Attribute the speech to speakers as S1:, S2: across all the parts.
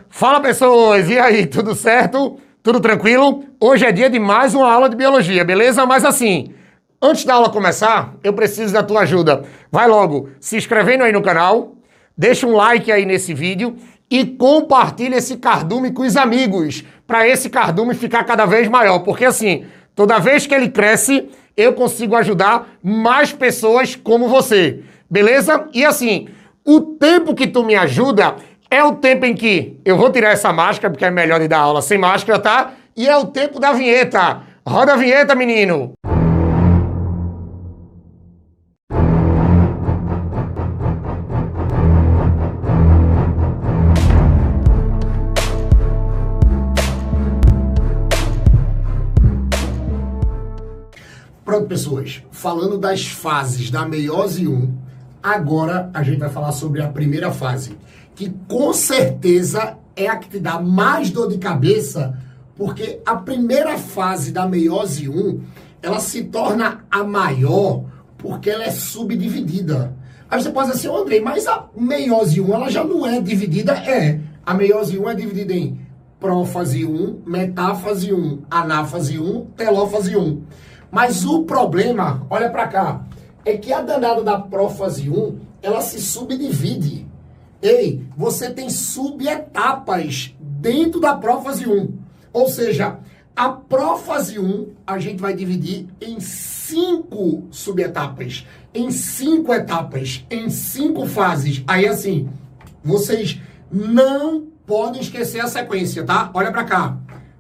S1: Fala, pessoas! E aí, tudo certo? Tudo tranquilo? Hoje é dia de mais uma aula de biologia, beleza? Mas assim, antes da aula começar, eu preciso da tua ajuda. Vai logo se inscrevendo aí no canal, deixa um like aí nesse vídeo e compartilha esse cardume com os amigos, para esse cardume ficar cada vez maior, porque assim, toda vez que ele cresce, eu consigo ajudar mais pessoas como você, beleza? E assim, o tempo que tu me ajuda é o tempo em que eu vou tirar essa máscara, porque é melhor de dar aula sem máscara, tá? E é o tempo da vinheta. Roda a vinheta, menino! Pronto, pessoas. Falando das fases da meiose 1, agora a gente vai falar sobre a primeira fase, que com certeza é a que te dá mais dor de cabeça, porque a primeira fase da meiose 1, ela se torna a maior porque ela é subdividida. Aí você pode dizer assim, Andrei, mas a meiose 1 ela já não é dividida? É. A meiose 1 é dividida em prófase 1, metáfase 1, anáfase 1, telófase 1. Mas o problema, olha pra cá, é que a danada da prófase 1, ela se subdivide. Ei, você tem subetapas dentro da prófase 1. Ou seja, a prófase 1 a gente vai dividir em 5 subetapas, em 5 etapas, em 5 fases. Aí assim, vocês não podem esquecer a sequência, tá? Olha pra cá.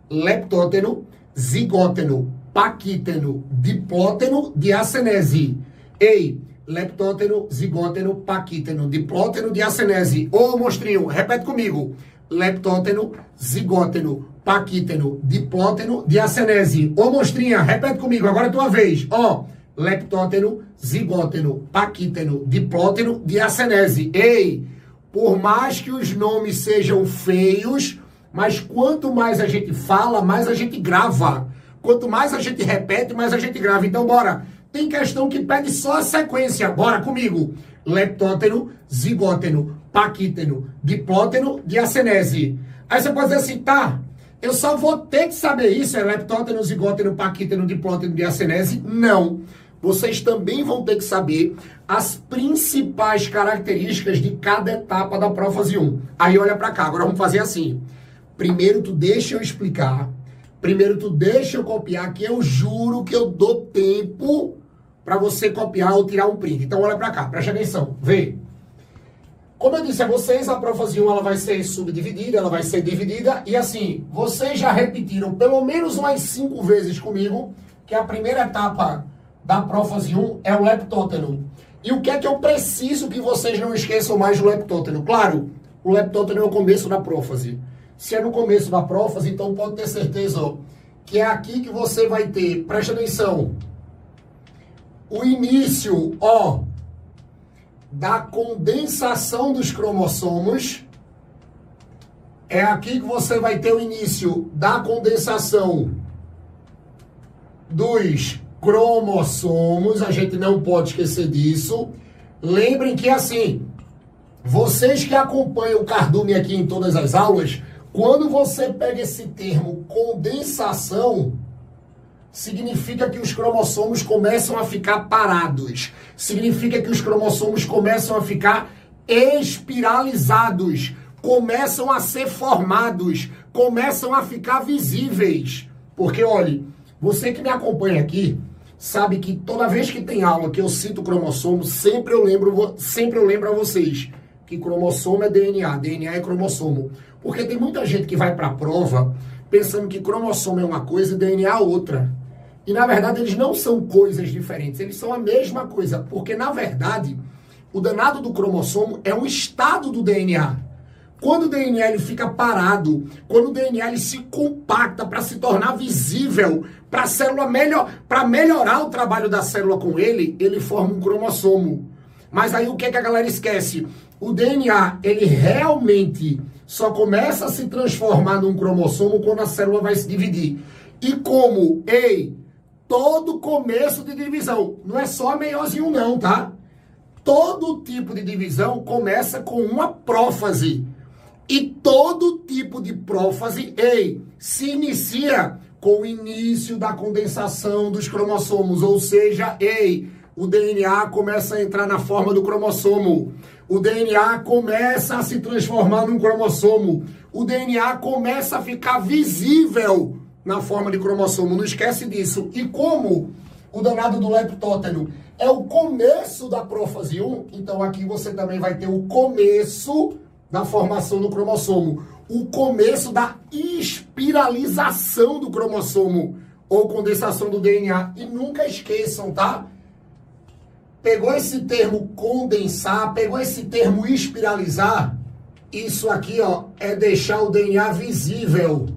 S1: Leptóteno, zigóteno, paquíteno, diplóteno, diacenese. Ei, leptóteno, zigóteno, paquíteno, diplóteno, diacenese. Ô, monstrinho, repete comigo. Leptóteno, zigóteno, paquíteno, diplóteno, diacenese. Ô, monstrinha, repete comigo, agora é tua vez. Ó, leptóteno, zigóteno, paquíteno, diplóteno, diacenese. Ei, por mais que os nomes sejam feios, mas quanto mais a gente fala, mais a gente grava. Quanto mais a gente repete, mais a gente grava. Então, bora. Tem questão que pede só a sequência. Bora comigo. Leptóteno, zigóteno, paquíteno, diplóteno, diacenese. Aí você pode dizer assim, tá, eu só vou ter que saber isso. É leptóteno, zigóteno, paquíteno, diplóteno, diacenese? Não. Vocês também vão ter que saber as principais características de cada etapa da prófase 1. Aí olha pra cá. Agora vamos fazer assim. Primeiro tu deixa eu explicar. Primeiro tu deixa eu copiar, que eu juro que eu dou tempo para você copiar ou tirar um print. Então olha para cá, preste atenção, vê. Como eu disse a vocês, a prófase 1 ela vai ser subdividida, ela vai ser dividida. E assim, vocês já repetiram pelo menos umas 5 vezes comigo que a primeira etapa da prófase 1 é o leptóteno. E o que é que eu preciso que vocês não esqueçam mais do leptóteno? Claro, o leptóteno é o começo da prófase. Se é no começo da prófase, então pode ter certeza, ó, que é aqui que você vai ter, preste atenção, o início, ó, da condensação dos cromossomos. É aqui que você vai ter o início da condensação dos cromossomos. A gente não pode esquecer disso. Lembrem que, assim, vocês que acompanham o cardume aqui em todas as aulas, quando você pega esse termo condensação, significa que os cromossomos começam a ficar parados. Significa que os cromossomos começam a ficar espiralizados, começam a ser formados, começam a ficar visíveis. Porque, olhe, você que me acompanha aqui, sabe que toda vez que tem aula que eu cito cromossomo, sempre eu lembro a vocês que cromossomo é DNA, DNA é cromossomo. Porque tem muita gente que vai para a prova pensando que cromossomo é uma coisa e DNA é outra. E, na verdade, eles não são coisas diferentes, eles são a mesma coisa. Porque, na verdade, o danado do cromossomo é um estado do DNA. Quando o DNA ele fica parado, quando o DNA ele se compacta para se tornar visível, para a célula para melhorar o trabalho da célula com ele, ele forma um cromossomo. Mas aí o que é que a galera esquece? O DNA, ele realmente só começa a se transformar num cromossomo quando a célula vai se dividir. E como, todo começo de divisão, não é só a meiose 1 não, tá? Todo tipo de divisão começa com uma prófase. E todo tipo de prófase, se inicia com o início da condensação dos cromossomos, ou seja, o DNA começa a entrar na forma do cromossomo, o DNA começa a se transformar num cromossomo, o DNA começa a ficar visível na forma de cromossomo, não esquece disso. E como o danado do leptóteno é o começo da prófase 1, então aqui você também vai ter o começo da formação do cromossomo, o começo da espiralização do cromossomo, ou condensação do DNA. E nunca esqueçam, tá? Pegou esse termo condensar, pegou esse termo espiralizar, isso aqui, ó, é deixar o DNA visível,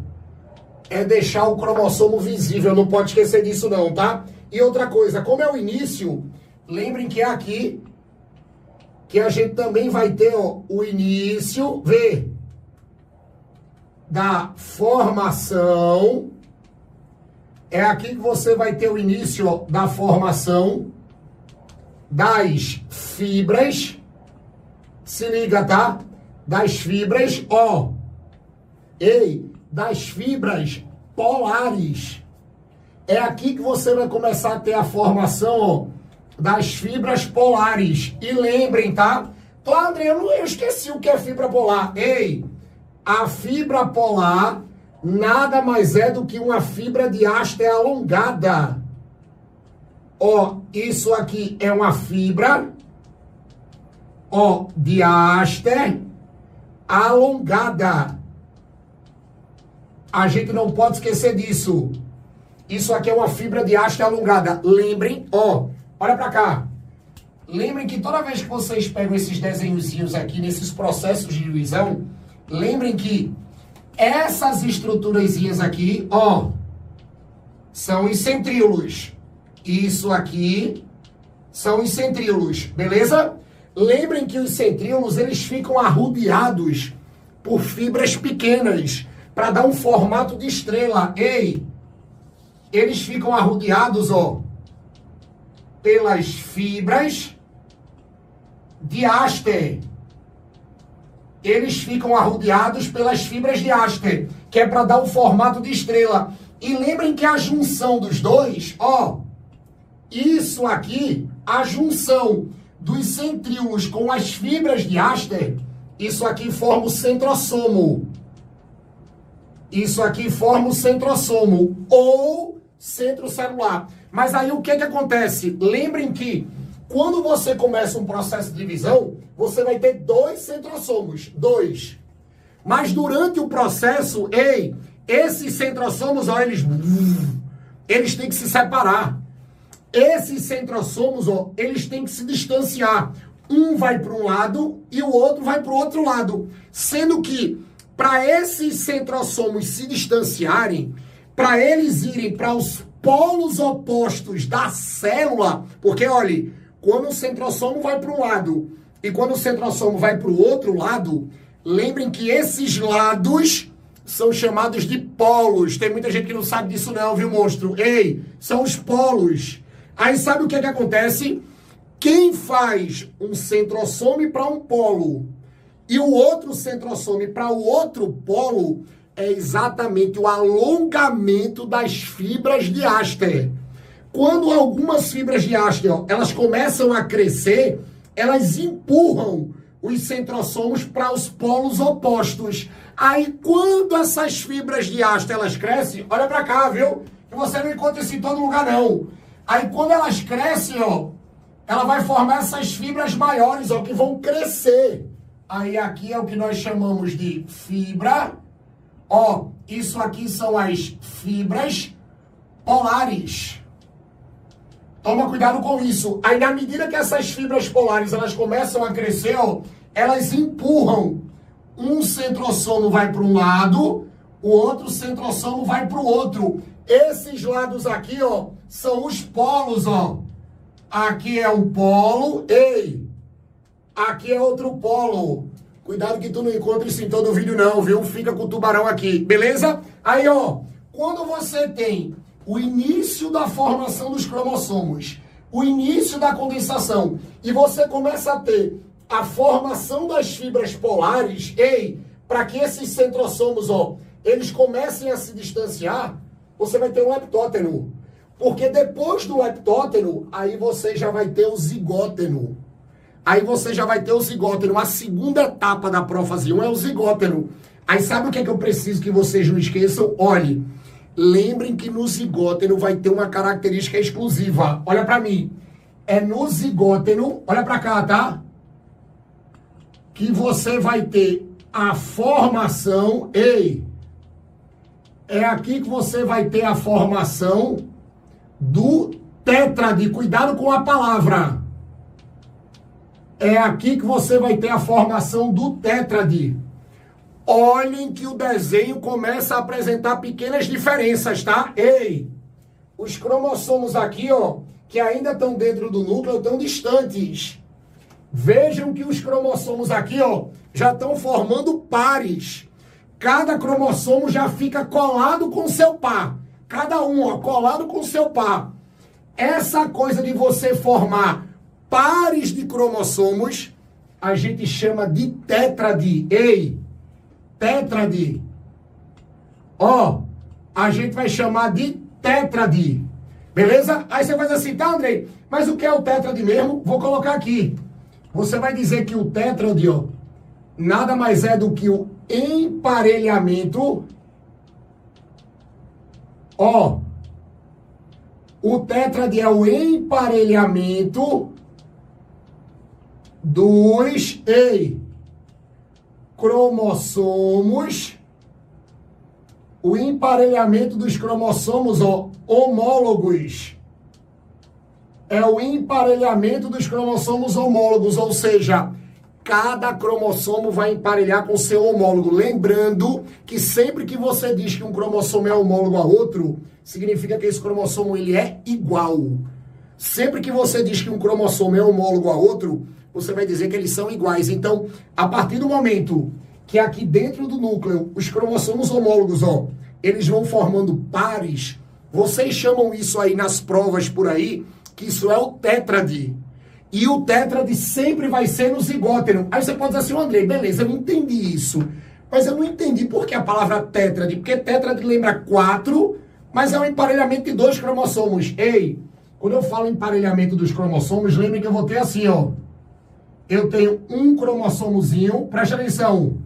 S1: é deixar o cromossomo visível, não pode esquecer disso não, tá? E outra coisa, como é o início, lembrem que é aqui que a gente também vai ter, ó, o início, da formação. É aqui que você vai ter o início, ó, da formação das fibras. Se liga, tá? Das fibras, ó. Das fibras polares. É aqui que você vai começar a ter a formação, ó, das fibras polares. E lembrem, tá? Adriano, eu esqueci o que é fibra polar. A fibra polar nada mais é do que uma fibra diáster alongada. Ó, isso aqui é uma fibra, ó, diáster alongada. A gente não pode esquecer disso. Isso aqui é uma fibra diáster alongada. Lembrem, ó, olha pra cá. Lembrem que toda vez que vocês pegam esses desenhozinhos aqui, nesses processos de divisão, lembrem que essas estruturazinhas aqui, ó, são os centríolos. Isso aqui são os centríolos, beleza? Lembrem que os centríolos, eles ficam arrodeados por fibras pequenas, para dar um formato de estrela. Eles ficam arrodeados, ó, pelas fibras diáster. Eles ficam arrodeados pelas fibras diáster, que é para dar um formato de estrela. E lembrem que a junção dos dois, ó, isso aqui, a junção dos centríolos com as fibras diáster, isso aqui forma o centrossomo. Isso aqui forma o centrossomo, ou centro celular. Mas aí o que acontece? Lembrem que quando você começa um processo de divisão, você vai ter 2 centrossomos, 2. Mas durante o processo, esses centrossomos, ó, eles têm que se separar. Esses centrossomos, ó, eles têm que se distanciar. Um vai para um lado e o outro vai para o outro lado. Sendo que, para esses centrossomos se distanciarem, para eles irem para os polos opostos da célula, porque, olha, quando o centrossomo vai para um lado e quando o centrossomo vai para o outro lado, lembrem que esses lados são chamados de polos. Tem muita gente que não sabe disso não, viu, monstro? São os polos. Aí sabe o que acontece? Quem faz um centrosome para um polo e o outro centrosome para o outro polo é exatamente o alongamento das fibras diáster. Quando algumas fibras diáster, elas começam a crescer, elas empurram os centrossomos para os polos opostos. Aí, quando essas fibras diáster, elas crescem, olha para cá, viu? Que você não encontra isso em todo lugar, não. Aí, quando elas crescem, ó, ela vai formar essas fibras maiores, ó, que vão crescer. Aí, aqui é o que nós chamamos de fibra. Ó, isso aqui são as fibras polares. Toma cuidado com isso. Aí, na medida que essas fibras polares, elas começam a crescer, ó, elas empurram. Um centrossomo vai para um lado, o outro centrossomo vai para o outro. Esses lados aqui, ó, são os polos, ó. Aqui é um polo, aqui é outro polo. Cuidado que tu não encontra isso em todo o vídeo não, viu? Fica com o tubarão aqui, beleza? Aí, ó, quando você tem o início da formação dos cromossomos, o início da condensação, e você começa a ter a formação das fibras polares, para que esses centrossomos, ó, eles comecem a se distanciar, você vai ter um leptóteno. Porque depois do leptóteno, aí você já vai ter o zigóteno. Aí você já vai ter o zigóteno. A segunda etapa da prófase 1 é o zigóteno. Aí sabe o que é que eu preciso que vocês não esqueçam? Olhe, lembrem que no zigóteno vai ter uma característica exclusiva. Olha para mim. É no zigóteno, olha para cá, tá? Que você vai ter a formação, é aqui que você vai ter a formação do tétrade. Cuidado com a palavra. É aqui que você vai ter a formação do tétrade. Olhem que o desenho começa a apresentar pequenas diferenças, tá? Os cromossomos aqui, ó, que ainda estão dentro do núcleo, estão distantes. Vejam que os cromossomos aqui, ó, já estão formando pares. Cada cromossomo já fica colado com seu par. Cada um, ó, colado com seu par. Essa coisa de você formar pares de cromossomos, a gente chama de tétrade. Tétrade. Ó, a gente vai chamar de tétrade. Beleza? Aí você faz assim, tá, Andrei? Mas o que é o tétrade mesmo? Vou colocar aqui. Você vai dizer que o tétrade, ó, nada mais é do que o emparelhamento. Ó, o tétrade é o emparelhamento dos cromossomos. O emparelhamento dos cromossomos, ó, homólogos. É o emparelhamento dos cromossomos homólogos, ou seja, cada cromossomo vai emparelhar com seu homólogo. Lembrando que sempre que você diz que um cromossomo é homólogo a outro, significa que esse cromossomo ele é igual. Sempre que você diz que um cromossomo é homólogo a outro, você vai dizer que eles são iguais. Então, a partir do momento que aqui dentro do núcleo, os cromossomos homólogos, ó, eles vão formando pares, vocês chamam isso aí nas provas por aí, que isso é o tétrade. E o tétrade sempre vai ser no zigóteno. Aí você pode dizer assim, Andrei, beleza, eu entendi isso. Mas eu não entendi por que a palavra tétrade. Porque tétrade lembra 4, mas é um emparelhamento de 2 cromossomos. Quando eu falo emparelhamento dos cromossomos, lembre que eu vou ter assim, ó. Eu tenho um cromossomozinho, presta atenção,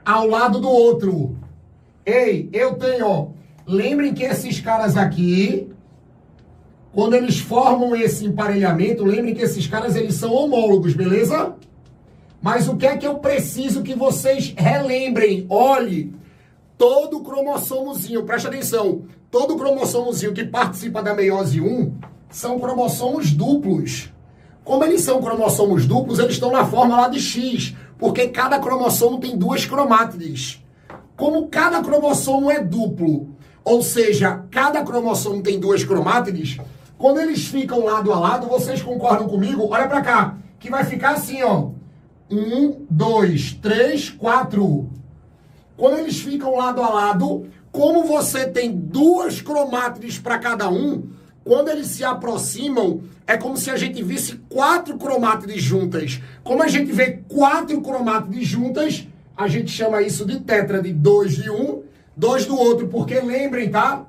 S1: ao lado do outro. Eu tenho, ó, lembrem que esses caras aqui, quando eles formam esse emparelhamento, lembrem que esses caras, eles são homólogos, beleza? Mas o que é que eu preciso que vocês relembrem? Olhe, todo cromossomozinho, presta atenção, todo cromossomozinho que participa da meiose 1 são cromossomos duplos. Como eles são cromossomos duplos, eles estão na forma lá de X, porque cada cromossomo tem 2 cromátides. Como cada cromossomo é duplo, ou seja, cada cromossomo tem 2 cromátides, quando eles ficam lado a lado, vocês concordam comigo? Olha pra cá, que vai ficar assim, ó. 1, 2, 3, 4. Quando eles ficam lado a lado, como você tem 2 cromátides para cada um, quando eles se aproximam, é como se a gente visse 4 cromátides juntas. Como a gente vê 4 cromátides juntas, a gente chama isso de tétrade. 2 de um, 2 do outro. Porque lembrem, tá?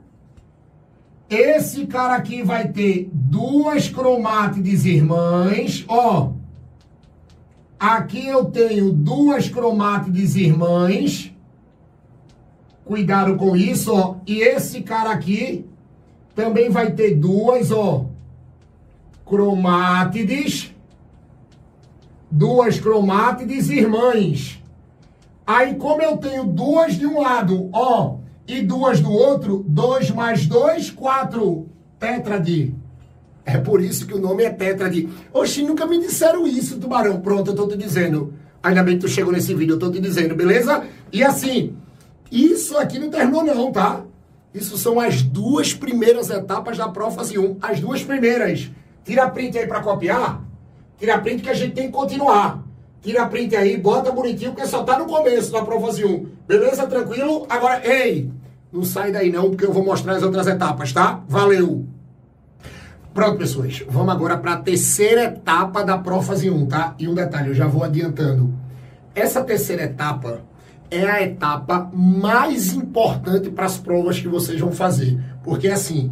S1: Esse cara aqui vai ter 2 cromátides irmãs. Ó, aqui eu tenho 2 cromátides irmãs. Cuidado com isso, ó. E esse cara aqui também vai ter 2, ó, cromátides. 2 cromátides irmãs. Aí, como eu tenho 2 de um lado, ó, e 2 do outro, 2 mais 2, 4. Tétrade. É por isso que o nome é tétrade. Oxi, nunca me disseram isso, Tubarão. Pronto, eu tô te dizendo. Ainda bem que tu chegou nesse vídeo, eu tô te dizendo, beleza? E assim, isso aqui não terminou não, tá? Isso são as 2 primeiras etapas da prófase 1. As 2 primeiras. Tira a print aí pra copiar. Tira a print que a gente tem que continuar. Tira a print aí, bota bonitinho, porque só tá no começo da prófase 1. Beleza? Tranquilo? Agora, não sai daí não, porque eu vou mostrar as outras etapas, tá? Valeu! Pronto, pessoas. Vamos agora para a terceira etapa da prófase 1, tá? E um detalhe, eu já vou adiantando. essa terceira etapa é a etapa mais importante para as provas que vocês vão fazer. Porque, assim,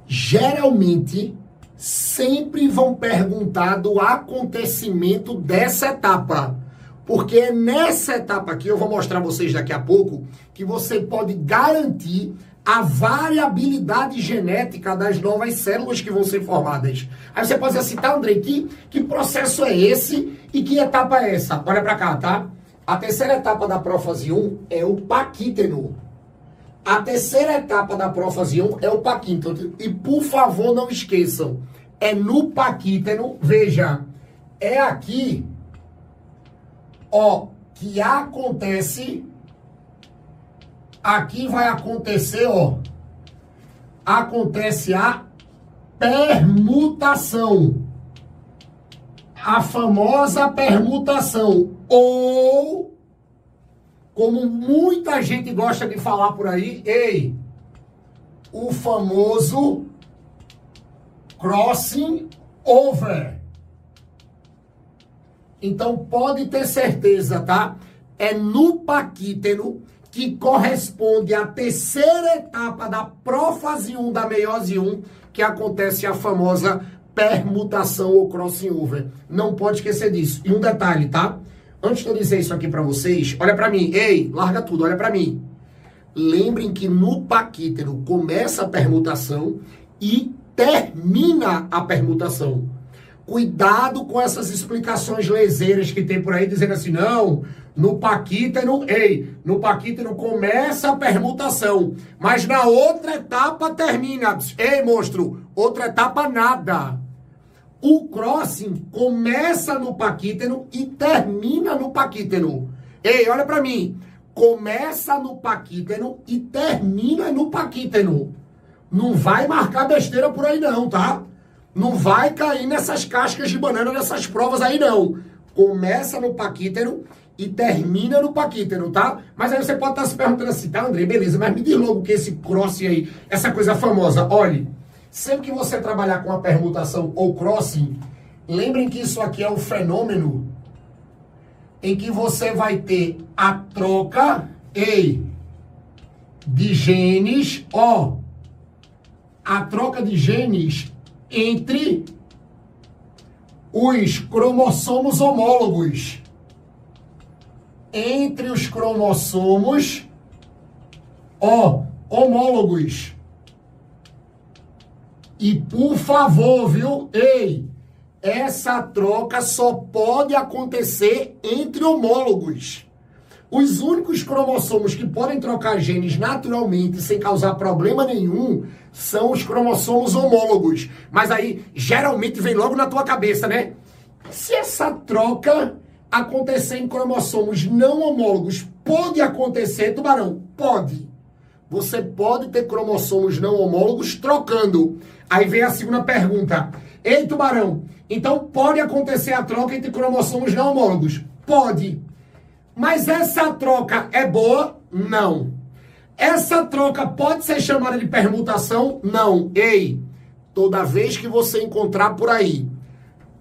S1: geralmente, sempre vão perguntar do acontecimento dessa etapa. Porque é nessa etapa aqui, eu vou mostrar a vocês daqui a pouco, que você pode garantir a variabilidade genética das novas células que vão ser formadas. Aí você pode dizer assim, tá, Andrei, que processo é esse e que etapa é essa? Olha pra cá, tá? A terceira etapa da prófase 1 é o paquíteno. A terceira etapa da prófase 1 é o paquíteno. E, por favor, não esqueçam, é no paquíteno, veja, é aqui, ó, que acontece... Aqui vai acontecer, ó, acontece a permutação. A famosa permutação. Ou, como muita gente gosta de falar por aí, o famoso crossing over. Então, pode ter certeza, tá? É no paquíteno que corresponde à terceira etapa da prófase 1 da meiose 1, que acontece a famosa permutação ou crossing over. Não pode esquecer disso. E um detalhe, tá? Antes de eu dizer isso aqui pra vocês, olha pra mim. Larga tudo, olha pra mim. Lembrem que no paquíteno começa a permutação e termina a permutação. Cuidado com essas explicações leseiras que tem por aí, dizendo assim, não, no paquíteno começa a permutação, mas na outra etapa termina. Monstro, outra etapa nada. O crossing começa no paquíteno e termina no paquíteno. Olha pra mim. Começa no paquíteno e termina no paquíteno. Não vai marcar besteira por aí não, tá? Não vai cair nessas cascas de banana, nessas provas aí, não. Começa no paquíteno e termina no paquíteno, tá? Mas aí você pode estar se perguntando assim, tá, André? Beleza, mas me diz logo o que é esse crossing aí, essa coisa famosa. Olhe, sempre que você trabalhar com a permutação ou crossing, lembrem que isso aqui é um fenômeno em que você vai ter a troca, de genes, a troca de genes entre os cromossomos homólogos. Entre os cromossomos homólogos. E por favor, viu? Essa troca só pode acontecer entre homólogos. Os únicos cromossomos que podem trocar genes naturalmente, sem causar problema nenhum, são os cromossomos homólogos. Mas aí, geralmente, vem logo na tua cabeça, né? Se essa troca acontecer em cromossomos não homólogos, pode acontecer, Tubarão? Pode. Você pode ter cromossomos não homólogos trocando. Aí vem a segunda pergunta. Tubarão, então pode acontecer a troca entre cromossomos não homólogos? Pode. Mas essa troca é boa? Não. Essa troca pode ser chamada de permutação? Não. Toda vez que você encontrar por aí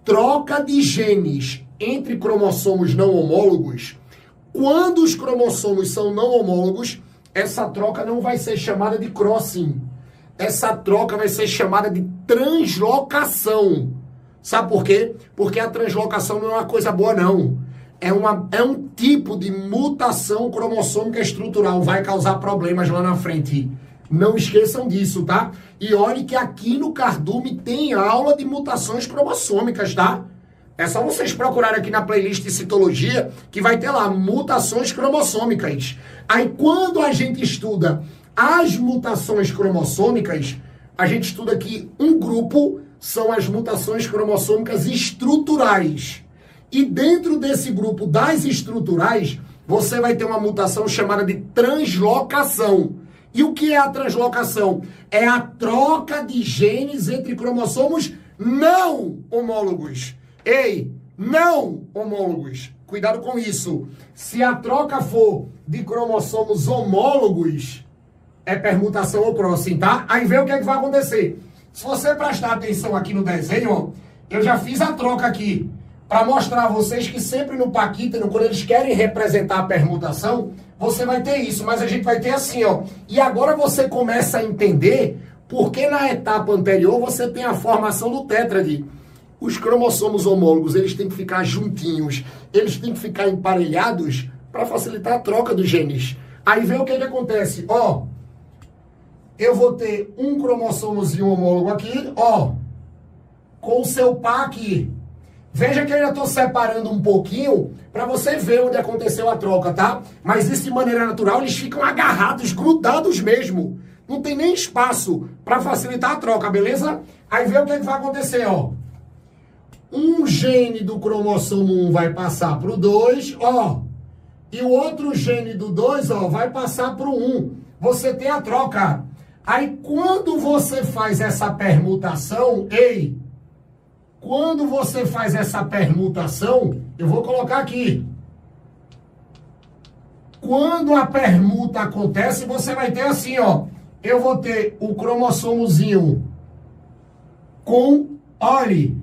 S1: troca de genes entre cromossomos não homólogos, quando os cromossomos são não homólogos, essa troca não vai ser chamada de crossing. Essa troca vai ser chamada de translocação. Sabe por quê? Porque a translocação não é uma coisa boa, não. É um tipo de mutação cromossômica estrutural. Vai causar problemas lá na frente. Não esqueçam disso, tá? E olhe que aqui no Cardume tem aula de mutações cromossômicas, tá? É só vocês procurarem aqui na playlist de citologia que vai ter lá mutações cromossômicas. Aí quando a gente estuda as mutações cromossômicas, a gente estuda que um grupo são as mutações cromossômicas estruturais. E dentro desse grupo das estruturais, você vai ter uma mutação chamada de translocação. E o que é a translocação? É a troca de genes entre cromossomos não homólogos. Não homólogos. Cuidado com isso. Se a troca for de cromossomos homólogos, é permutação ou crossing, tá? Aí vê o que é que vai acontecer. Se você prestar atenção aqui no desenho, ó, eu já fiz a troca aqui. para mostrar a vocês que sempre no paquítano, quando eles querem representar a permutação, você vai ter isso, mas a gente vai ter assim, ó. E agora você começa a entender por que na etapa anterior você tem a formação do tétrade. Os cromossomos homólogos, eles têm que ficar juntinhos, eles têm que ficar emparelhados para facilitar a troca dos genes. Aí vem o que acontece, ó. Eu vou ter um cromossomozinho homólogo aqui, ó, com o seu par aqui. Veja que eu ainda estou separando um pouquinho para você ver onde aconteceu a troca, tá? Mas isso de maneira natural, eles ficam agarrados, grudados mesmo. Não tem nem espaço para facilitar a troca, beleza? Aí vê o que vai acontecer, ó. Um gene do cromossomo 1 vai passar para o 2, ó. E o outro gene do 2, ó, vai passar para o 1. Você tem a troca. Aí quando você faz essa permutação, ei... Quando você faz essa permutação, eu vou colocar aqui. Quando a permuta acontece, você vai ter assim, ó. Eu vou ter o cromossomozinho com, olhe,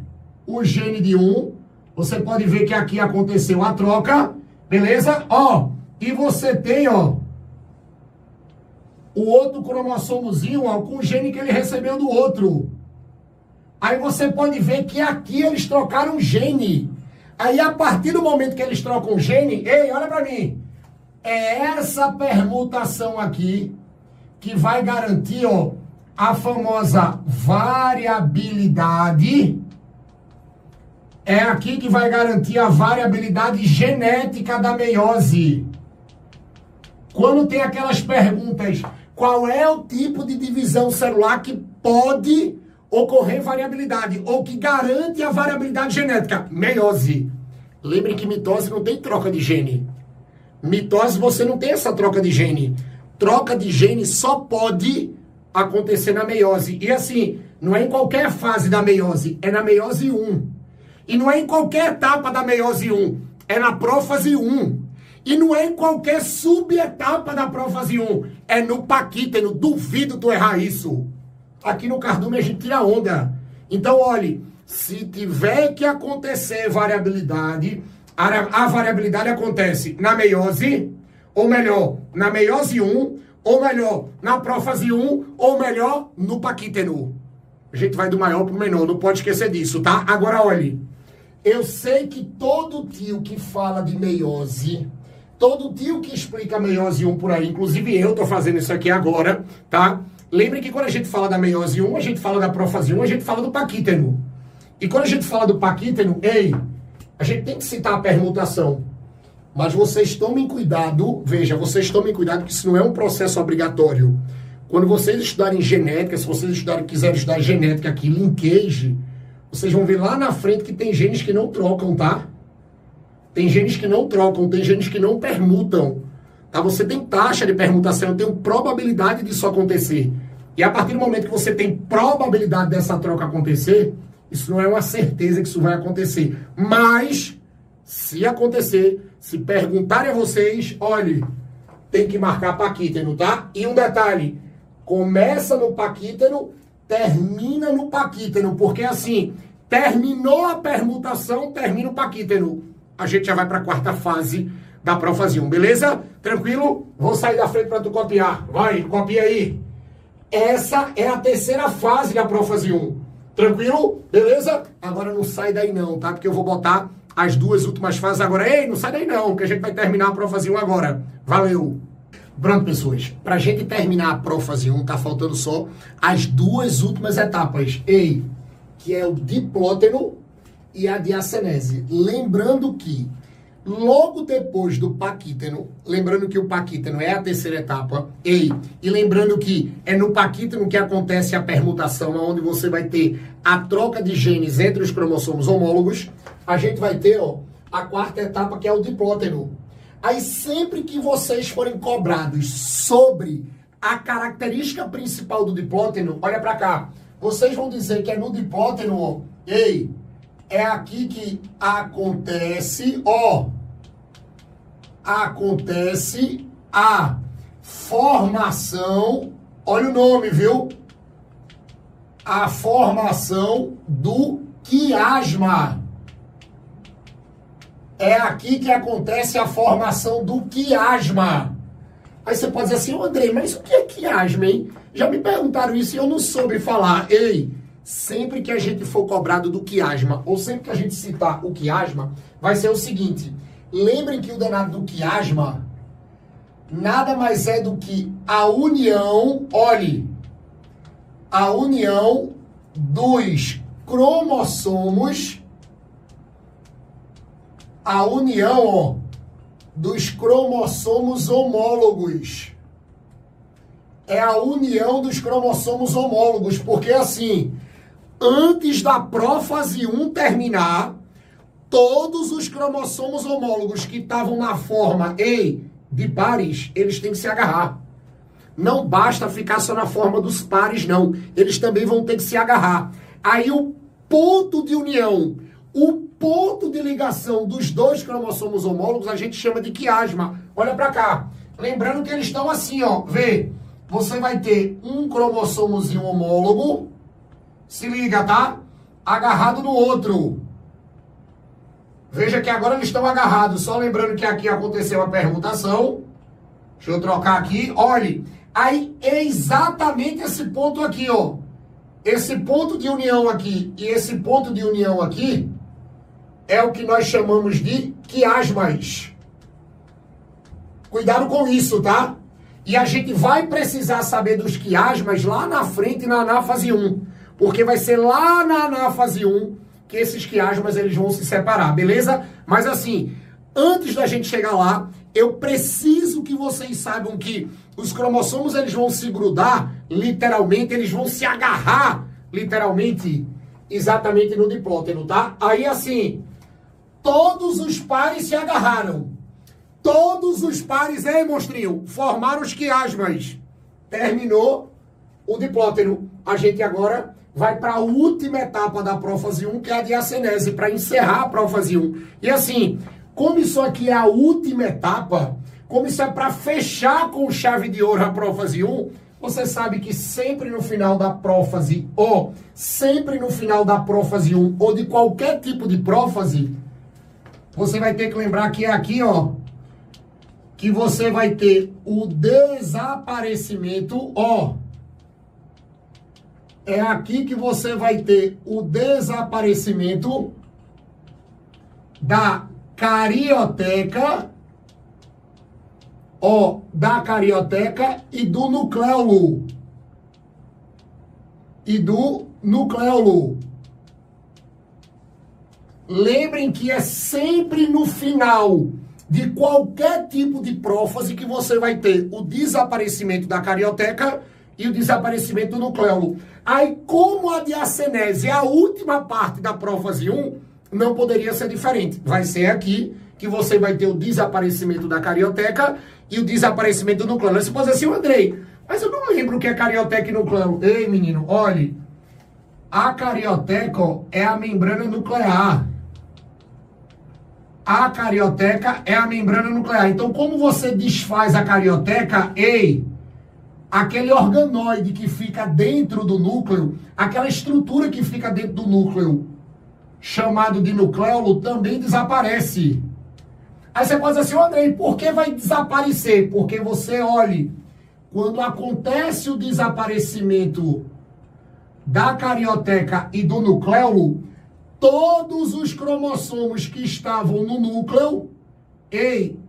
S1: o gene de 1. Você pode ver que aqui aconteceu a troca, beleza? Ó, e você tem, ó, o outro cromossomozinho, ó, com o gene que ele recebeu do outro. Aí você pode ver que aqui eles trocaram gene. Aí a partir do momento que eles trocam gene, ei, olha pra mim. É essa permutação aqui que vai garantir, ó, a famosa variabilidade. É aqui que vai garantir a variabilidade genética da meiose. Quando tem aquelas perguntas, qual é o tipo de divisão celular que pode ocorrer variabilidade, ou que garante a variabilidade genética? Meiose. Lembrem que mitose não tem troca de gene. Mitose você não tem essa troca de gene. Troca de gene só pode acontecer na meiose. E assim, não é em qualquer fase da meiose, é na meiose 1. E não é em qualquer etapa da meiose 1, é na prófase 1. E não é em qualquer subetapa da prófase 1, é no paquítano. Duvido tu errar isso. Aqui no cardume a gente tira onda. Então, olhe, se tiver que acontecer variabilidade, a variabilidade acontece na meiose, ou melhor, na meiose 1, ou melhor, na prófase 1, ou melhor, no paquítano. A gente vai do maior para o menor, não pode esquecer disso, tá? Agora, olhe, eu sei que todo tio que fala de meiose, todo tio que explica meiose 1 por aí, inclusive eu tô fazendo isso aqui agora, tá? Lembre que quando a gente fala da meiose 1, a gente fala da prófase 1, a gente fala do paquítano. E quando a gente fala do paquítano, ei, a gente tem que citar a permutação. Mas vocês tomem cuidado, veja, vocês tomem cuidado que isso não é um processo obrigatório. Quando vocês estudarem genética, se vocês quiserem estudar genética aqui, linkage, vocês vão ver lá na frente que tem genes que não trocam, tá? Tem genes que não trocam, tem genes que não permutam. Tá? Você tem taxa de permutação, tem probabilidade disso acontecer. E a partir do momento que você tem probabilidade dessa troca acontecer, isso não é uma certeza que isso vai acontecer. Mas, se acontecer, se perguntarem a vocês, olhe, tem que marcar paquítano, tá? E um detalhe, começa no paquítano, termina no paquítano, porque assim, terminou a permutação, termina o paquítano. A gente já vai para a quarta fase da prófase 1, beleza? Tranquilo? Vou sair da frente para tu copiar. Vai, copia aí. Essa é a terceira fase da prófase 1. Tranquilo? Beleza? Agora não sai daí não, tá? Porque eu vou botar as duas últimas fases agora. Ei, não sai daí não, porque a gente vai terminar a prófase 1 agora. Valeu! Pronto, pessoas. Pra gente terminar a prófase 1, tá faltando só as duas últimas etapas. Ei, que é o diplóteno e a diacenese. Lembrando que logo depois do paquítano, lembrando que o paquítano é a terceira etapa, e lembrando que é no paquítano que acontece a permutação, onde você vai ter a troca de genes entre os cromossomos homólogos, a gente vai ter, ó, a quarta etapa, que é o diplóteno. Aí sempre que vocês forem cobrados sobre a característica principal do diplóteno, olha pra cá, vocês vão dizer que é no diplóteno, ó, ei, é aqui que acontece, ó, acontece a formação, olha o nome, viu? A formação do quiasma. É aqui que acontece a formação do quiasma. Aí você pode dizer assim, Andrei, mas o que é quiasma, hein? Já me perguntaram isso e eu não soube falar. Ei, sempre que a gente for cobrado do quiasma, ou sempre que a gente citar o quiasma, vai ser o seguinte. Lembrem que o danado do quiasma nada mais é do que a união, olhe, a união dos cromossomos, a união, ó, dos cromossomos homólogos. É a união dos cromossomos homólogos, porque assim, antes da prófase 1 terminar, todos os cromossomos homólogos que estavam na forma de pares, eles têm que se agarrar. Não basta ficar só na forma dos pares, não. Eles também vão ter que se agarrar. Aí o ponto de união, o ponto de ligação dos dois cromossomos homólogos, a gente chama de quiasma. Olha pra cá. Lembrando que eles estão assim, ó. Vê, você vai ter um cromossomozinho homólogo, se liga, tá? Agarrado no outro. Veja que agora eles estão agarrados. Só lembrando que aqui aconteceu a permutação. Deixa eu trocar aqui. Olhe, aí é exatamente esse ponto aqui, ó. Esse ponto de união aqui e esse ponto de união aqui é o que nós chamamos de quiasmas. Cuidado com isso, tá? E a gente vai precisar saber dos quiasmas lá na frente na anáfase 1. Porque vai ser lá na anáfase 1 que esses quiasmas eles vão se separar, beleza? Mas assim, antes da gente chegar lá, eu preciso que vocês saibam que os cromossomos eles vão se grudar, literalmente, eles vão se agarrar, literalmente, exatamente no diplóteno, tá? Aí assim, todos os pares se agarraram. Todos os pares, monstrinho, formaram os quiasmas. Terminou o diplóteno. A gente agora vai para a última etapa da prófase 1, que é a diacenese, para encerrar a prófase 1. E assim, como isso aqui é a última etapa, como isso é para fechar com chave de ouro a prófase 1, você sabe que sempre no final da prófase, ou sempre no final da prófase 1, ou de qualquer tipo de prófase, você vai ter que lembrar que é aqui, ó, que você vai ter o desaparecimento, ó, é aqui que você vai ter o desaparecimento da carioteca, ó, da carioteca e do nucleolo. E do nucleolo. Lembrem que é sempre no final de qualquer tipo de prófase que você vai ter o desaparecimento da carioteca e o desaparecimento do nucleolo. Aí, como a diacenese é a última parte da prófase 1, não poderia ser diferente. Vai ser aqui que você vai ter o desaparecimento da carioteca e o desaparecimento do nucleolo. Você pode dizer assim, Andrei, mas eu não lembro o que é carioteca e nucleolo. Ei, menino, olhe, a carioteca, ó, é a membrana nuclear. A carioteca é a membrana nuclear. Então, como você desfaz a carioteca, aquele organoide que fica dentro do núcleo, aquela estrutura que fica dentro do núcleo, chamado de nucleolo, também desaparece. Aí você pode dizer assim, Andrei, por que vai desaparecer? Porque você, olhe, quando acontece o desaparecimento da carioteca e do nucleolo, todos os cromossomos que estavam no núcleo,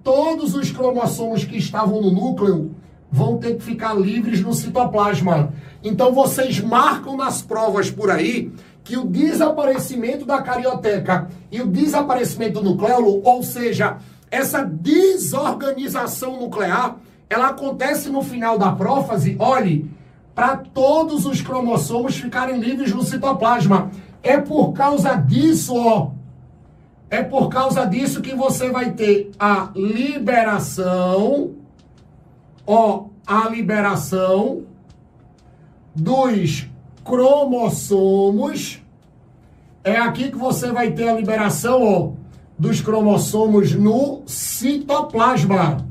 S1: todos os cromossomos que estavam no núcleo vão ter que ficar livres no citoplasma. Então vocês marcam nas provas por aí que o desaparecimento da carioteca e o desaparecimento do nucleolo, ou seja, essa desorganização nuclear, ela acontece no final da prófase, olhe, para todos os cromossomos ficarem livres no citoplasma. É por causa disso, ó, é por causa disso que você vai ter a liberação, ó, a liberação dos cromossomos. É aqui que você vai ter a liberação, ó, dos cromossomos no citoplasma.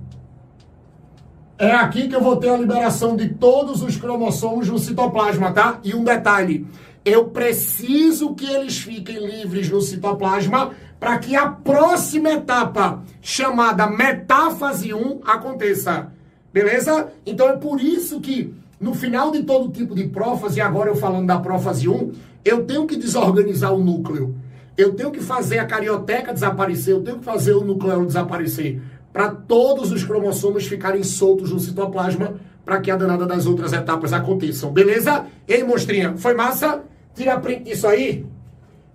S1: É aqui que eu vou ter a liberação de todos os cromossomos no citoplasma, tá? E um detalhe, eu preciso que eles fiquem livres no citoplasma para que a próxima etapa, chamada metáfase 1, aconteça. Beleza? Então é por isso que no final de todo tipo de prófase, agora eu falando da prófase 1, eu tenho que desorganizar o núcleo. Eu tenho que fazer a carioteca desaparecer, eu tenho que fazer o nucleolo desaparecer, para todos os cromossomos ficarem soltos no citoplasma, para que a danada das outras etapas aconteçam. Beleza? Ei, monstrinha, foi massa? Tira print disso aí.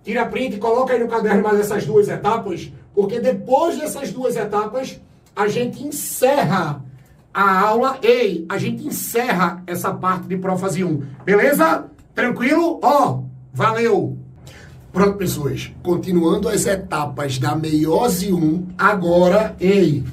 S1: Tira print e coloca aí no caderno mais essas duas etapas, porque depois dessas duas etapas, a gente encerra a aula. Ei, a gente encerra essa parte de prófase 1. Beleza? Tranquilo? Ó, valeu! Pronto, pessoas. Continuando as etapas da meiose 1, agora, ei,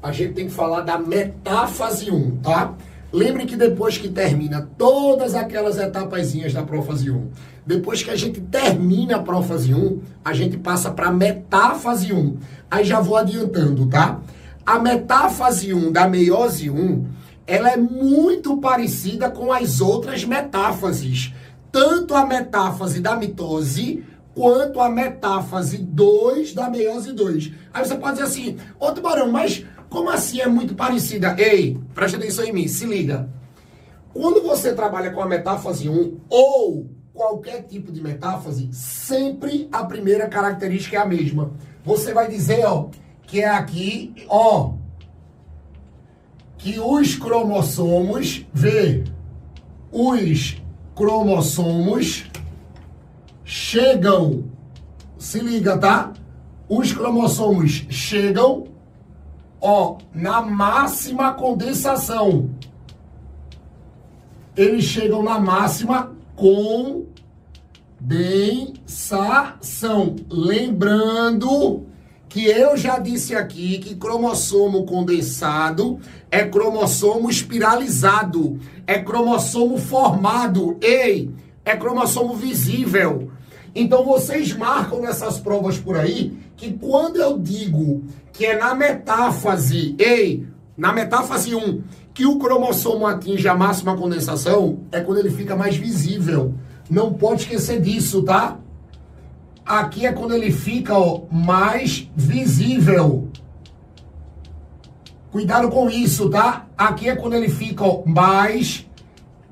S1: a gente tem que falar da metáfase 1, tá? Lembre que depois que termina todas aquelas etapazinhas da prófase 1, depois que a gente termina a prófase 1, a gente passa para a metáfase 1. Aí já vou adiantando, tá? A metáfase 1 da meiose 1, ela é muito parecida com as outras metáfases. Tanto a metáfase da mitose, quanto a metáfase 2 da meiose 2. Aí você pode dizer assim, ô Tubarão, mas como assim é muito parecida? Ei, presta atenção em mim, se liga. Quando você trabalha com a metáfase 1, ou qualquer tipo de metáfase, sempre a primeira característica é a mesma. Você vai dizer, ó, que é aqui, ó, que os cromossomos, os cromossomos chegam, se liga, tá? Os cromossomos chegam, ó, na máxima condensação. Eles chegam na máxima condensação. Lembrando que eu já disse aqui que cromossomo condensado é cromossomo espiralizado, é cromossomo formado, ei, é cromossomo visível. Então vocês marcam nessas provas por aí que quando eu digo que é na metáfase, na metáfase 1, que o cromossomo atinge a máxima condensação, é quando ele fica mais visível. Não pode esquecer disso, tá? Aqui é quando ele fica, ó, mais visível. Cuidado com isso, tá? Aqui é quando ele fica, ó, mais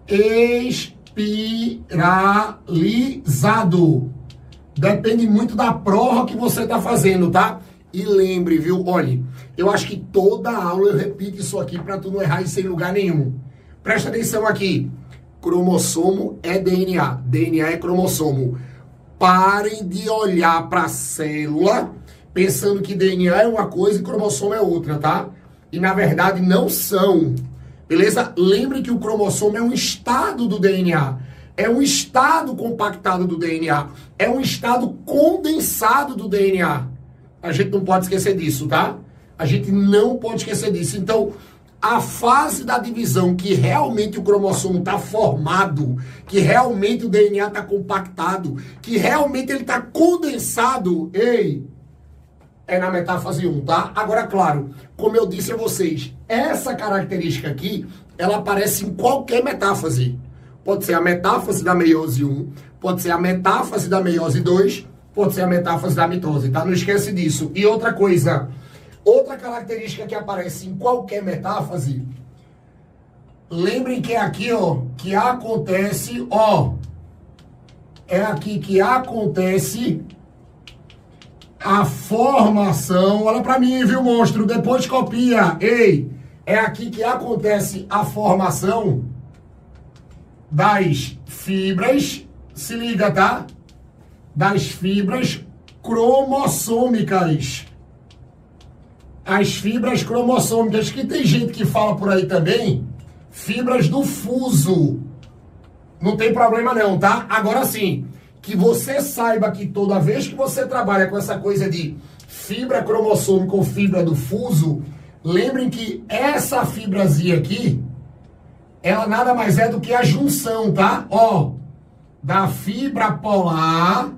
S1: espiralizado. Depende muito da prova que você tá fazendo, tá? E lembre, viu? Olha, eu acho que toda aula eu repito isso aqui para tu não errar isso em lugar nenhum. Presta atenção aqui. Cromossomo é DNA. DNA é cromossomo. Parem de olhar para a célula pensando que DNA é uma coisa e cromossomo é outra, tá? E na verdade não são. Beleza? Lembre que o cromossomo é um estado do DNA. É um estado compactado do DNA. É um estado condensado do DNA. A gente não pode esquecer disso, tá? A gente não pode esquecer disso. Então, a fase da divisão que realmente o cromossomo está formado, que realmente o DNA está compactado, que realmente ele está condensado, é na metáfase 1, tá? Agora, claro, como eu disse a vocês, essa característica aqui, ela aparece em qualquer metáfase. Pode ser a metáfase da meiose 1, pode ser a metáfase da meiose 2, pode ser a metáfase da mitose, tá? Não esquece disso. E outra coisa, outra característica que aparece em qualquer metáfase, lembrem que é aqui, ó, que acontece, ó, é aqui que acontece a formação, olha pra mim, viu, monstro, depois copia, é aqui que acontece a formação das fibras, se liga, tá? Das fibras cromossômicas. As fibras cromossômicas, que tem gente que fala por aí também, fibras do fuso. Não tem problema não, tá? Agora sim, que você saiba que toda vez que você trabalha com essa coisa de fibra cromossômica ou fibra do fuso, lembrem que essa fibrazinha aqui, ela nada mais é do que a junção, tá? Ó, da fibra polar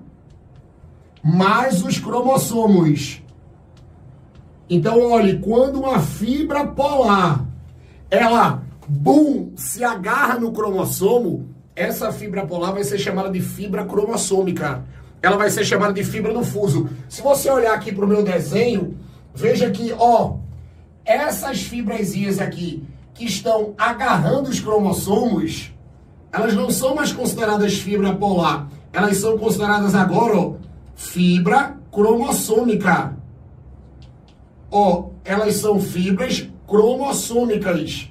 S1: mais os cromossomos. Então, olhe, quando uma fibra polar, ela, se agarra no cromossomo, essa fibra polar vai ser chamada de fibra cromossômica. ela vai ser chamada de fibra do fuso. Se você olhar aqui para o meu desenho, veja que, ó, essas fibrazinhas aqui que estão agarrando os cromossomos, elas não são mais consideradas fibra polar. Elas são consideradas agora, ó, fibra cromossômica. Ó, elas são fibras cromossômicas,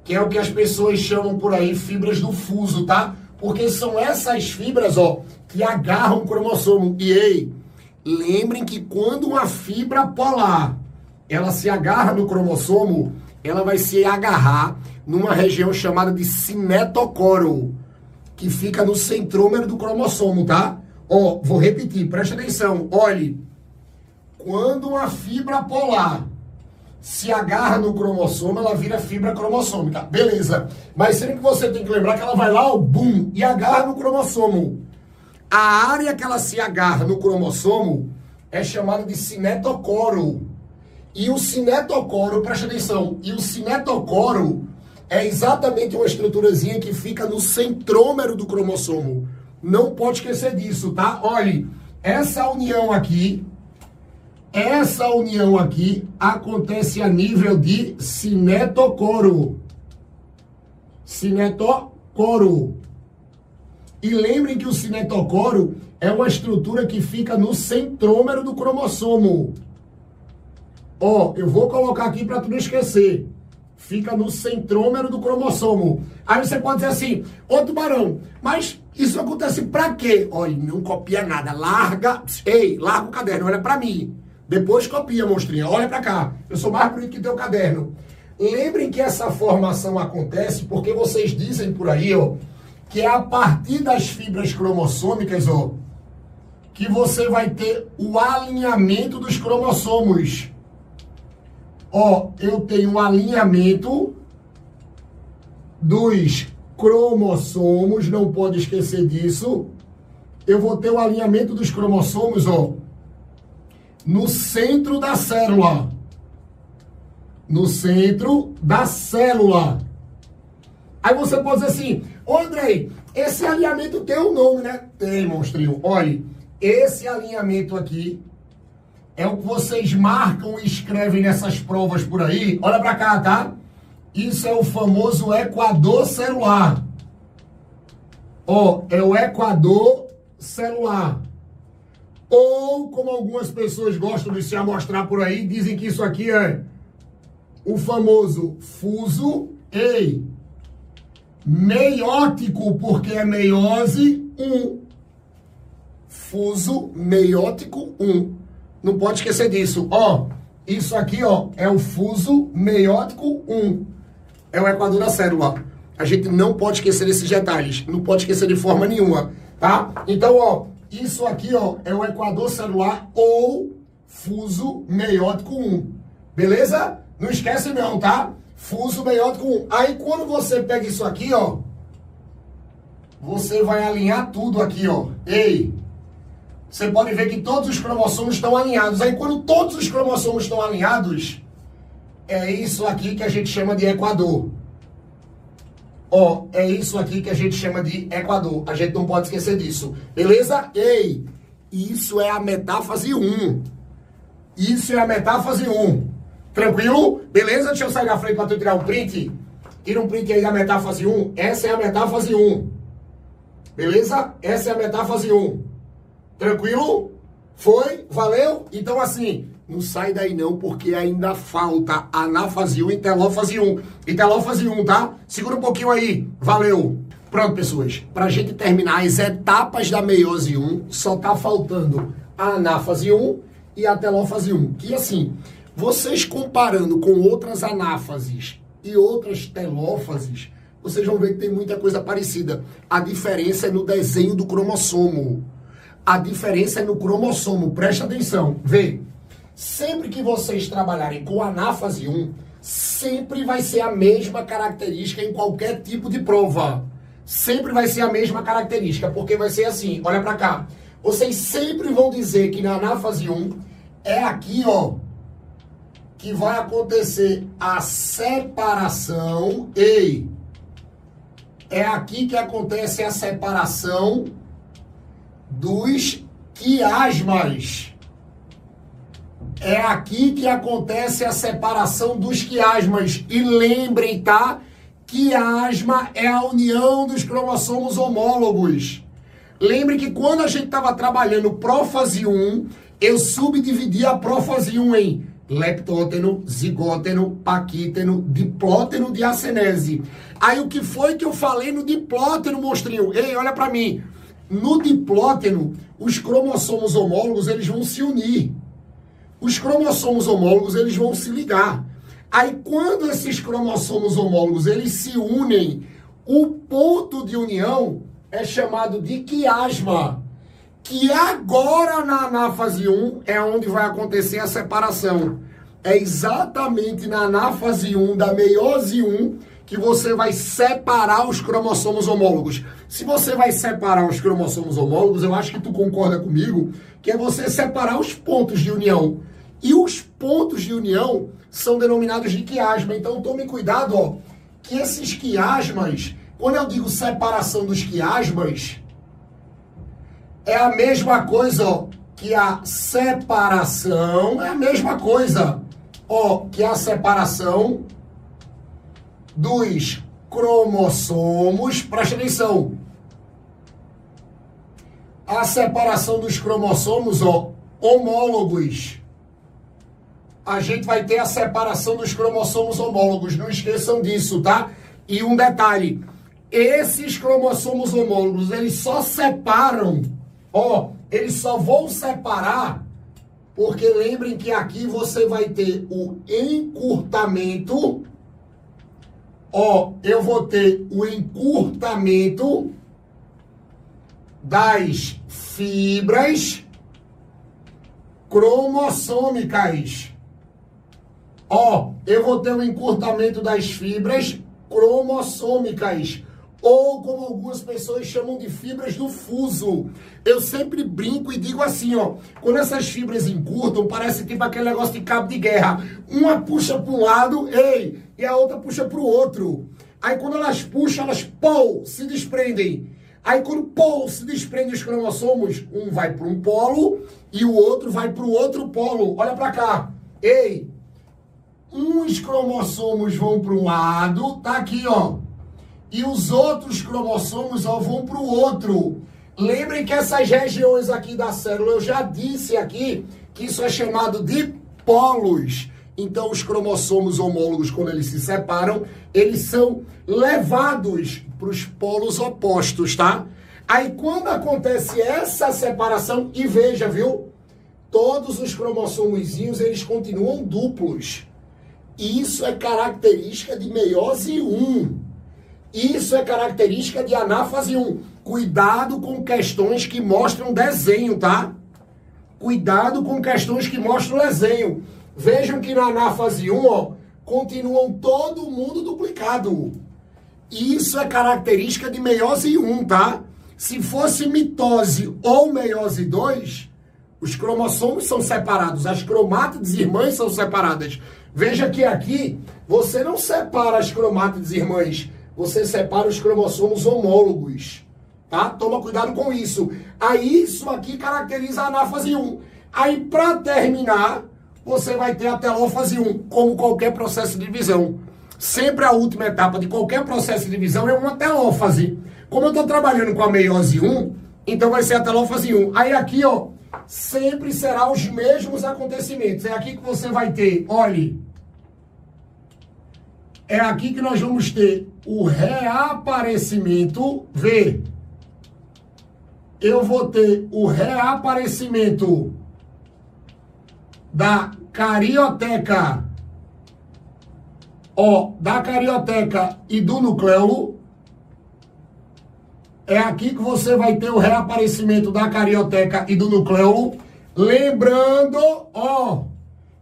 S1: que é o que as pessoas chamam por aí fibras do fuso, tá? Porque são essas fibras, ó, que agarram o cromossomo. E ei, lembrem que quando uma fibra polar, ela se agarra no cromossomo, ela vai se agarrar numa região chamada de cinetocoro, que fica no centrômero do cromossomo, tá? Ó, vou repetir, preste atenção, olhe. Quando uma fibra polar se agarra no cromossomo, ela vira fibra cromossômica. Beleza. Mas sempre que você tem que lembrar que ela vai lá, ó, bum, e agarra no cromossomo. A área que ela se agarra no cromossomo é chamada de cinetocoro. E o cinetocoro, presta atenção, e o cinetocoro é exatamente uma estruturazinha que fica no centrômero do cromossomo. Não pode esquecer disso, tá? Olhe, essa união aqui acontece a nível de cinetocoro. Cinetocoro. E lembrem que o cinetocoro é uma estrutura que fica no centrômero do cromossomo. Ó, eu vou colocar aqui para tu não esquecer. Fica no centrômero do cromossomo. Aí você pode dizer assim, ô Tubarão, mas isso acontece pra quê? Olha, não copia nada. Larga o caderno, olha pra mim. Depois copia, monstrinha. Olha pra cá. Eu sou mais bonito que teu caderno. Lembrem que essa formação acontece porque vocês dizem por aí, ó, que é a partir das fibras cromossômicas, ó, que você vai ter o alinhamento dos cromossomos. Ó, eu tenho um alinhamento dos cromossomos, não pode esquecer disso. Eu vou ter o alinhamento dos cromossomos, ó, no centro da célula. No centro da célula. Aí você pode dizer assim, ô Andrei, esse alinhamento tem um nome, né? Tem, monstrinho. Olha, esse alinhamento aqui é o que vocês marcam e escrevem nessas provas por aí. Olha pra cá, tá? Isso é o famoso equador celular. Ó, é o equador celular. Ou, como algumas pessoas gostam de se amostrar por aí, dizem que isso aqui é o famoso fuso meiótico, porque é meiose 1. Fuso meiótico 1. Não pode esquecer disso. Ó, isso aqui, ó, é o fuso meiótico 1. É o equador da célula. A gente não pode esquecer desses detalhes. Não pode esquecer de forma nenhuma, tá? Então, ó, isso aqui, ó, é o equador celular ou fuso meiótico 1. Beleza? Não esquece não, tá? Fuso meiótico 1. Aí, quando você pega isso aqui, ó, você vai alinhar tudo aqui, ó. Ei! Você pode ver que todos os cromossomos estão alinhados. Aí, quando todos os cromossomos estão alinhados, é isso aqui que a gente chama de equador. Ó, é isso aqui que a gente chama de equador. A gente não pode esquecer disso. Beleza? Ei, isso é a metáfase 1. Isso é a metáfase 1. Tranquilo? Beleza? Deixa eu sair da frente para tu tirar um print. Tira um print aí da metáfase 1. Essa é a metáfase 1. Beleza? Essa é a metáfase 1. Tranquilo? Foi? Valeu? Então assim, não sai daí não, porque ainda falta anáfase 1 e telófase 1. E telófase 1, tá? Segura um pouquinho aí. Valeu! Pronto, pessoas. Pra gente terminar as etapas da meiose 1, só tá faltando a anáfase 1 e a telófase 1. Que assim, vocês comparando com outras anáfases e outras telófases, vocês vão ver que tem muita coisa parecida. A diferença é no desenho do cromossomo. A diferença é no cromossomo. Presta atenção. Vê. Sempre que vocês trabalharem com anáfase 1, sempre vai ser a mesma característica em qualquer tipo de prova. Sempre vai ser a mesma característica, porque vai ser assim, olha pra cá. Vocês sempre vão dizer que na anáfase 1 é aqui, ó, que vai acontecer a separação. É aqui que acontece a separação dos quiasmas. É aqui que acontece a separação dos quiasmas. E lembrem, tá? Quiasma é a união dos cromossomos homólogos. Lembre que quando a gente estava trabalhando prófase 1, eu subdividi a prófase 1 em leptóteno, zigóteno, paquíteno, diplóteno, diacenese. Aí o que foi que eu falei no diplóteno, monstrinho? Ei, olha pra mim. No diplóteno, os cromossomos homólogos, eles vão se unir. Os cromossomos homólogos, eles vão se ligar. Aí quando esses cromossomos homólogos, eles se unem, o ponto de união é chamado de quiasma. Que agora na anáfase 1 é onde vai acontecer a separação. É exatamente na anáfase 1 da meiose 1 que você vai separar os cromossomos homólogos. Se você vai separar os cromossomos homólogos, eu acho que tu concorda comigo, que é você separar os pontos de união. E os pontos de união são denominados de quiasma. Então tome cuidado, ó, que esses quiasmas, quando eu digo separação dos quiasmas, é a mesma coisa, ó, que a separação, é a mesma coisa, ó, que a separação dos cromossomos, presta atenção, a separação dos cromossomos, ó, homólogos. A gente vai ter a separação dos cromossomos homólogos, não esqueçam disso, tá? E um detalhe, esses cromossomos homólogos, eles só separam, ó, eles só vão separar, porque lembrem que aqui você vai ter o encurtamento, ó, eu vou ter o encurtamento das fibras cromossômicas. Ó, eu vou ter o encurtamento das fibras cromossômicas, ou como algumas pessoas chamam de fibras do fuso. Eu sempre brinco e digo assim, ó, quando essas fibras encurtam, parece tipo aquele negócio de cabo de guerra. Uma puxa para um lado, ei, e a outra puxa para o outro. Aí quando elas puxam, elas, pô, se desprendem. Aí quando, pô, se desprendem os cromossomos, um vai para um polo e o outro vai para o outro polo. Olha para cá, ei, uns cromossomos vão para um lado, tá aqui, ó, e os outros cromossomos, ó, vão para o outro. Lembrem que essas regiões aqui da célula, eu já disse aqui que isso é chamado de polos. Então, os cromossomos homólogos, quando eles se separam, eles são levados para os polos opostos, tá? Aí, quando acontece essa separação, e veja, viu? Todos os cromossomozinhos, eles continuam duplos. Isso é característica de meiose 1. Isso é característica de anáfase 1. Cuidado com questões que mostram desenho, tá? Cuidado com questões que mostram desenho. Vejam que na anáfase 1, ó, continuam todo mundo duplicado. Isso é característica de meiose 1, tá? Se fosse mitose ou meiose 2, os cromossomos são separados, as cromátides irmãs são separadas. Veja que aqui você não separa as cromátides irmãs, você separa os cromossomos homólogos, tá? Toma cuidado com isso. Aí isso aqui caracteriza a anáfase 1. Aí para terminar, você vai ter a telófase 1, como qualquer processo de divisão. Sempre a última etapa de qualquer processo de divisão é uma telófase. Como eu estou trabalhando com a meiose 1, então vai ser a telófase 1. Aí aqui, ó, sempre será os mesmos acontecimentos. É aqui que você vai ter, olhe, é aqui que nós vamos ter o reaparecimento, vê, eu vou ter o reaparecimento da carioteca, ó, da carioteca e do nucleolo. É aqui que você vai ter o reaparecimento da carioteca e do nucleolo. Lembrando, ó,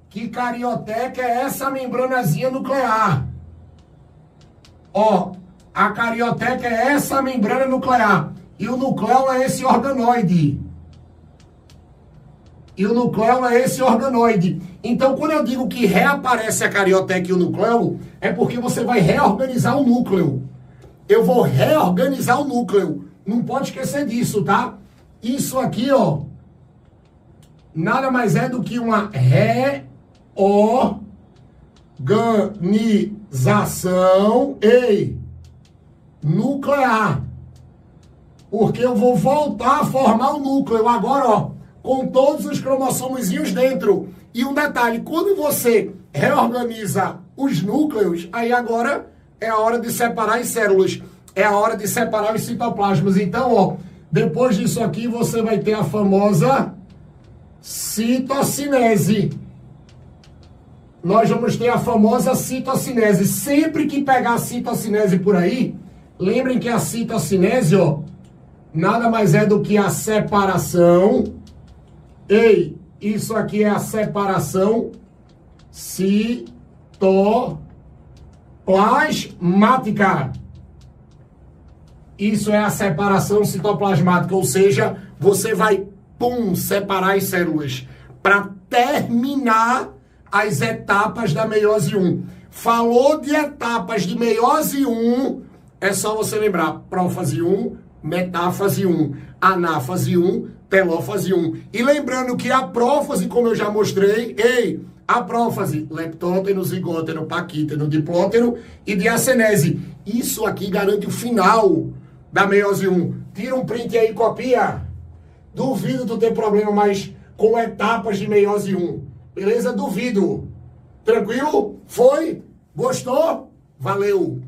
S1: que carioteca é essa membranazinha nuclear. Ó, a carioteca é essa membrana nuclear. E o nucleolo é esse organoide. E o nucleolo é esse organoide. Então, quando eu digo que reaparece a carioteca e o nucleolo, é porque você vai reorganizar o núcleo. Eu vou reorganizar o núcleo. Não pode esquecer disso, tá? Isso aqui, ó, nada mais é do que uma reorganização nuclear. Porque eu vou voltar a formar o núcleo agora, ó, com todos os cromossomozinhos dentro. E um detalhe, quando você reorganiza os núcleos, aí agora é a hora de separar as células, é a hora de separar os citoplasmas. Então, ó, depois disso aqui você vai ter a famosa citocinese. Nós vamos ter a famosa citocinese. Sempre que pegar a citocinese por aí, lembrem que a citocinese, ó, nada mais é do que a separação. Isso aqui é a separação citoplasmática. Isso é a separação citoplasmática, ou seja, você vai, separar as células para terminar as etapas da meiose 1. Falou de etapas de meiose 1, é só você lembrar prófase 1, metáfase 1, anáfase 1, telófase 1. E lembrando que a prófase, como eu já mostrei, a prófase, leptóteno, zigóteno, paquíteno, diplóteno e diacenese. Isso aqui garante o final da meiose 1. Tira um print aí e copia. Duvido tu ter problema mais com etapas de meiose 1. Beleza? Duvido. Tranquilo? Foi? Gostou? Valeu!